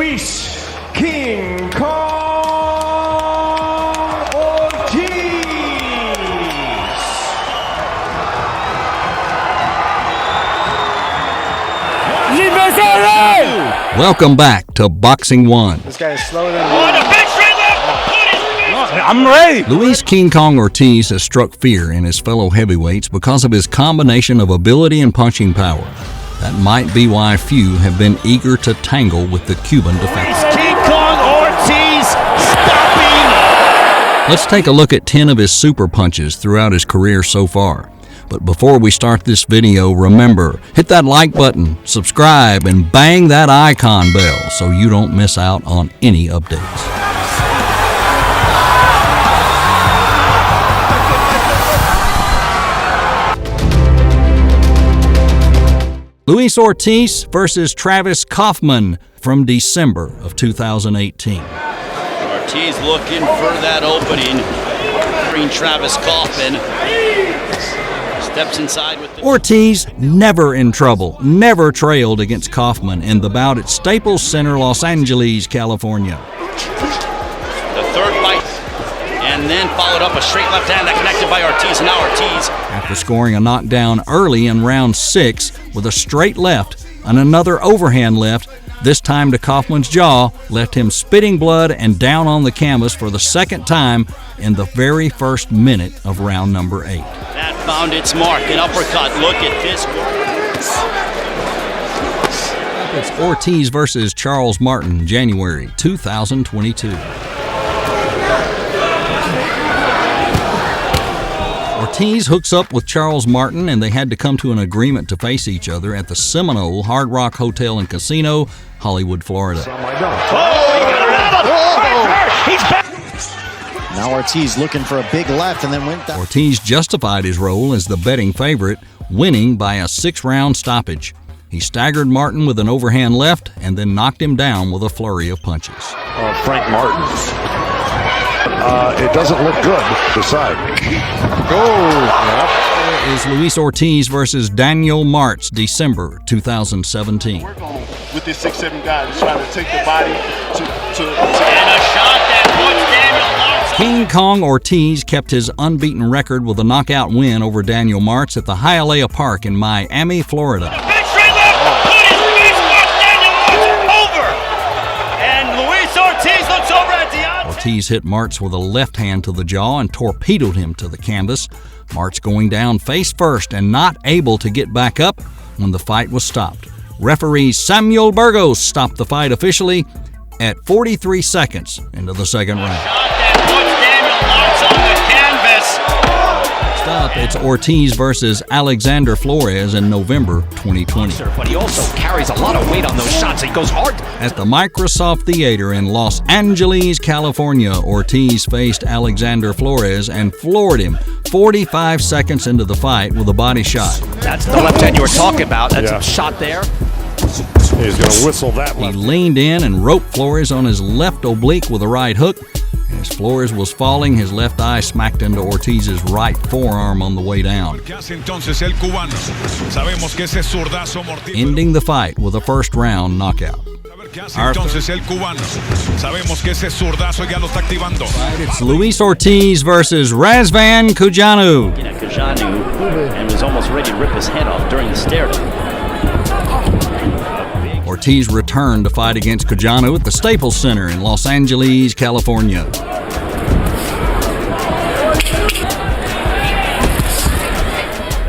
Luis King Kong Ortiz. Welcome back to Boxing One. This guy is slower than I'm ready. Luis King Kong Ortiz has struck fear in his fellow heavyweights because of his combination of ability and punching power. That might be why few have been eager to tangle with the Cuban defector. King Kong Ortiz stopping. Let's take a look at 10 of his super punches throughout his career so far. But before we start this video, remember, hit that like button, subscribe, and bang that icon bell so you don't miss out on any updates. Luis Ortiz versus Travis Kaufman from December of 2018. Ortiz looking for that opening. Travis Kaufman steps inside with the... Ortiz never in trouble, never trailed against Kaufman in the bout at Staples Center, Los Angeles, California. The third fight, and then followed up a straight left hand that connected by Ortiz, and now Ortiz. After scoring a knockdown early in round 6 with a straight left and another overhand left, this time to Kaufman's jaw, left him spitting blood and down on the canvas for the second time in the very first minute of round number 8. That found its mark, an uppercut. Look at this. It's Ortiz versus Charles Martin, January 2022. Ortiz hooks up with Charles Martin, and they had to come to an agreement to face each other at the Seminole Hard Rock Hotel and Casino, Hollywood, Florida. Now Ortiz looking for a big left and then went down. Ortiz justified his role as the betting favorite, winning by a 6-round stoppage. He staggered Martin with an overhand left and then knocked him down with a flurry of punches. Frank Martin. It doesn't look good. Decide. Go. Yep. Is Luis Ortiz versus Daniel Martz, December 2017. Work on with this 6'7" guy who's trying to take the body to And a shot that puts Daniel Martz. King Kong Ortiz kept his unbeaten record with a knockout win over Daniel Martz at the Hialeah Park in Miami, Florida. Big straight left, put his face on Daniel Martz over. And Luis Ortiz looks over at Deontay. Ortiz hit Martz with a left hand to the jaw and torpedoed him to the canvas. Martz going down face first and not able to get back up when the fight was stopped. Referee Samuel Burgos stopped the fight officially at 43 seconds into the second round. Shot that puts Daniel Martz on the canvas. Next up, it's Ortiz versus Alexander Flores in November 2020. But he also carries a lot of weight on those shots. He goes hard. At the Microsoft Theater in Los Angeles, California, Ortiz faced Alexander Flores and floored him 45 seconds into the fight with a body shot. That's the left hand you were talking about. That's a shot there. He's going to whistle that He left. leaned in and roped Flores on his left oblique with a right hook. As Flores was falling, his left eye smacked into Ortiz's right forearm on the way down, ending the fight with a first-round knockout. It's Luis Ortiz versus Razvan Cujanu. Cujanu and was almost ready to rip his head off during the stare-down. Ortiz returned to fight against Cujanu at the Staples Center in Los Angeles, California.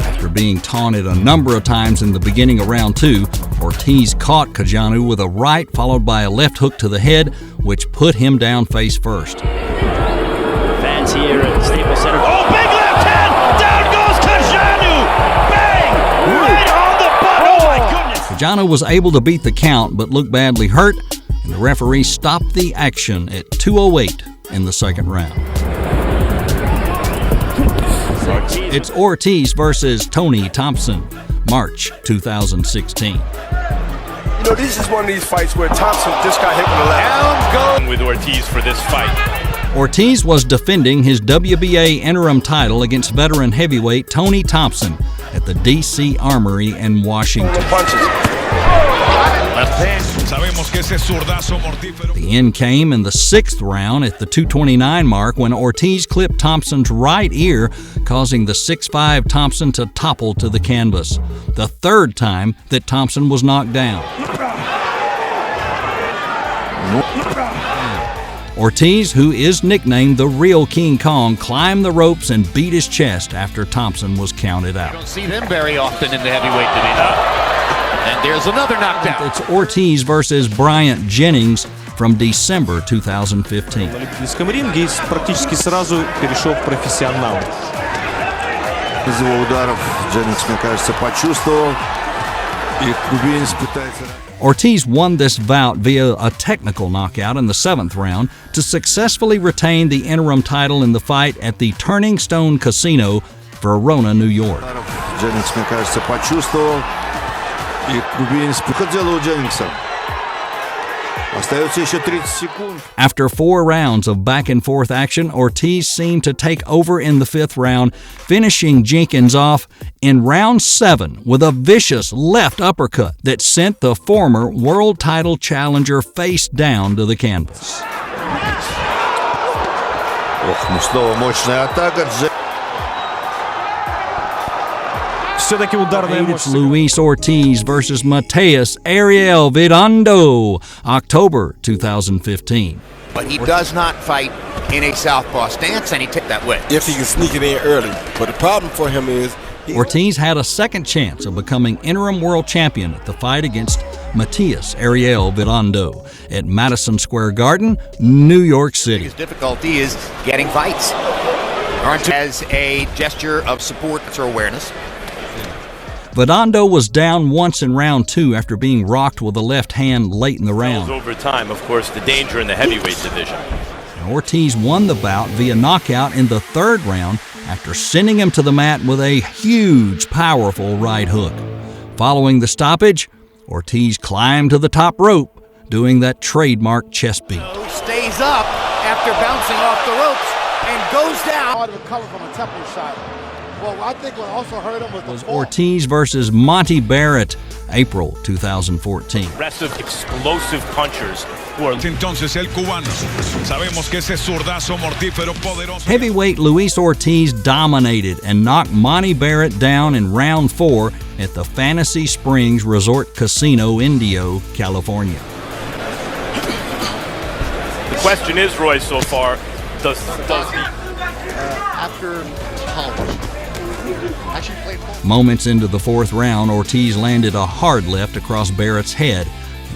After being taunted a number of times in the beginning of round 2, Ortiz caught Cujanu with a right followed by a left hook to the head, which put him down face first. Fans here at Staples Center. Oh, big left hand! Down goes Cujanu! Bang! Right on the butt! Oh my goodness! Cujanu was able to beat the count but looked badly hurt, and the referee stopped the action at 2:08 in the second round. It's Ortiz versus Tony Thompson, March 2016. You know, this is one of these fights where Thompson just got hit with a left. I'm going With Ortiz for this fight. Ortiz was defending his WBA interim title against veteran heavyweight Tony Thompson at the D.C. Armory in Washington. Punches. Left hand. The end came in the 6th round at the 2:29 mark when Ortiz clipped Thompson's right ear, causing the 6'5" Thompson to topple to the canvas. The 3rd time that Thompson was knocked down. Ortiz, who is nicknamed the real King Kong, climbed the ropes and beat his chest after Thompson was counted out. You don't see them very often in the heavyweight division. And there's another knockdown. It's Ortiz versus Bryant Jennings from December 2015. На любительском ринге и практически сразу перешел в профессионал. Из его ударов Дженнингс, мне кажется, почувствовал. И кубинец пытается... Ortiz won this bout via a technical knockout in the 7th round to successfully retain the interim title in the fight at the Turning Stone Casino, Verona, New York. Дженнингс, мне кажется, почувствовал. И кубинец выходил у Дженнингса. Остается еще 30 секунд. After 4 rounds of back-and-forth action, Ortiz seemed to take over in the 5th round, finishing Jenkins off in round 7 with a vicious left uppercut that sent the former world title challenger face down to the canvas. Ох, ну снова мощная атака. Все-таки ударная мощь. It's Luis Ortiz versus Mateus Ariel Vidando, October 2015. But he does not fight in a southpaw stance, and he took that way. If he can sneak it in early. But the problem for him is... Ortiz had a second chance of becoming interim world champion at the fight against Mateus Ariel Vidando at Madison Square Garden, New York City. His difficulty is getting fights. As a gesture of support or awareness. Vidando was down once in round 2 after being rocked with a left hand late in the round. Over time, of course, the danger in the heavyweight division. And Ortiz won the bout via knockout in the 3rd round after sending him to the mat with a huge, powerful right hook. Following the stoppage, Ortiz climbed to the top rope, doing that trademark chest beat. Stays up after bouncing off the ropes and goes down. Well, I think what also hurt him was Ortiz versus Monty Barrett, April 2014. Aggressive, explosive punchers who are... Entonces el cubano. Sabemos que ese zurdazo mortífero poderoso. Heavyweight Luis Ortiz dominated and knocked Monty Barrett down in round 4 at the Fantasy Springs Resort Casino, Indio, California. The question is, Roy, so far, does he... After college. Moments into the 4th round, Ortiz landed a hard left across Barrett's head.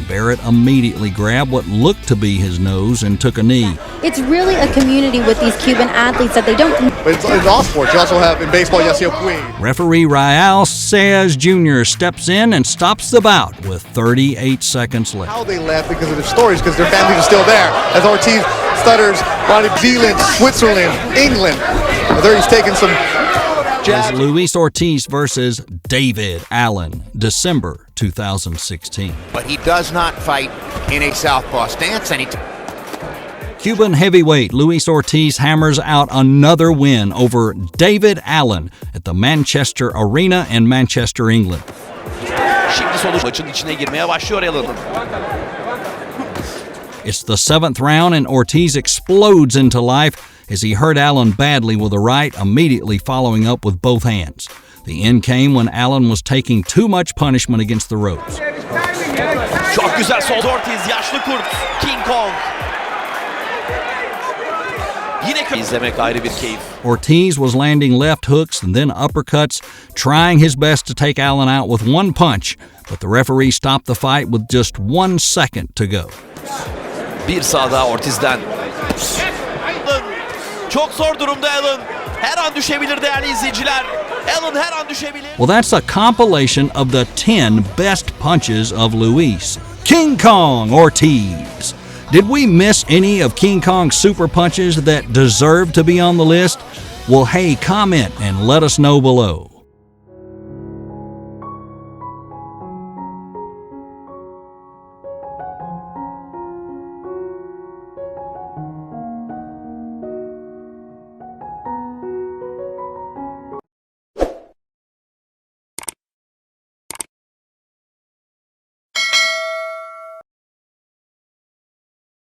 Barrett immediately grabbed what looked to be his nose and took a knee. It's really a community with these Cuban athletes that they don't... But it's in all sports. You also have in baseball, you see a queen. Referee Raul Saez Jr. steps in and stops the bout with 38 seconds left. How they left because of their stories, because their families are still there. As Ortiz stutters, New Zealand, Switzerland, England. There he's taking some... Is Luis Ortiz versus David Allen, December 2016. But he does not fight in a southpaw stance, and he... Cuban heavyweight Luis Ortiz hammers out another win over David Allen at the Manchester Arena in Manchester, England. It's the 7th round and Ortiz explodes into life as he hurt Allen badly with a right, immediately following up with both hands. The end came when Allen was taking too much punishment against the ropes. Çok güzel soldu Ortiz, yaşlı kurt, King Kong. Yine izlemek ayrı bir keyif. Ortiz was landing left hooks and then uppercuts, trying his best to take Allen out with one punch, but the referee stopped the fight with just 1 second to go. Bir sağ daha Ortiz'den. Çok zor durumda Allen. Her an düşebilir değerli izleyiciler. Allen her an düşebilir. Well, that's a compilation of the 10 best punches of Luis King Kong Ortiz. Did we miss any of King Kong's super punches that deserve to be on the list? Well, hey, comment and let us know below.